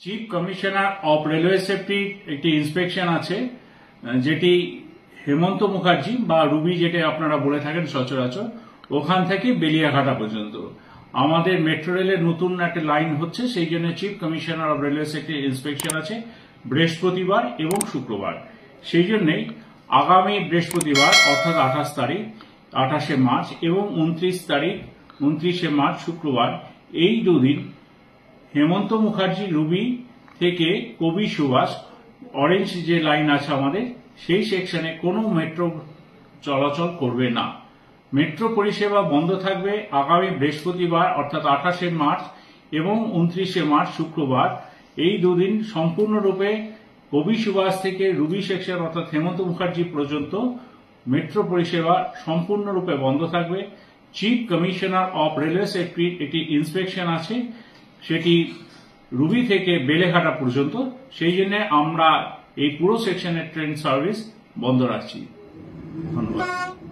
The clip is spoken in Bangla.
Chief commissioner of railway safety একটি ইন্সপেকশন আছে, যেটি হেমন্ত মুখার্জি বা রুবি যেটা আপনারা বলে থাকেন সচরাচর, ওখান থেকে বেলিয়াঘাটা পর্যন্ত আমাদের মেট্রো রেলের নতুন একটা লাইন হচ্ছে, সেই জন্য chief commissioner of railway safety inspection আছে বৃহস্পতিবার এবং শুক্রবার। সেই জন্যই আগামী বৃহস্পতিবার অর্থাৎ 28 তারিখ 28শে মার্চ এবং 29শে মার্চ শুক্রবার, এই দুদিন হেমন্ত মুখার্জি রুবি থেকে কবি সুভাষ অরেঞ্জ যে লাইন আছে আমাদের, সেই সেকশনে কোনো মেট্রো চলাচল করবে না। মেট্রো পরিষেবা বন্ধ থাকবে আগামী বৃহস্পতিবার অর্থাৎ 28শে মার্চ এবং 29শে মার্চ শুক্রবার। এই দুদিন সম্পূর্ণরূপে কবি সুভাষ থেকে রুবি সেকশন অর্থাৎ হেমন্ত মুখার্জি পর্যন্ত মেট্রো পরিষেবা সম্পূর্ণরূপে বন্ধ থাকবে। Chief commissioner of railway safety একটি ইন্সপেকশন আছে, সেটি রুবি থেকে বেলেঘাটা পর্যন্ত। সেই জন্য আমরা এই পুরো সেকশনের ট্রেন সার্ভিস বন্ধ রাখছি। ধন্যবাদ।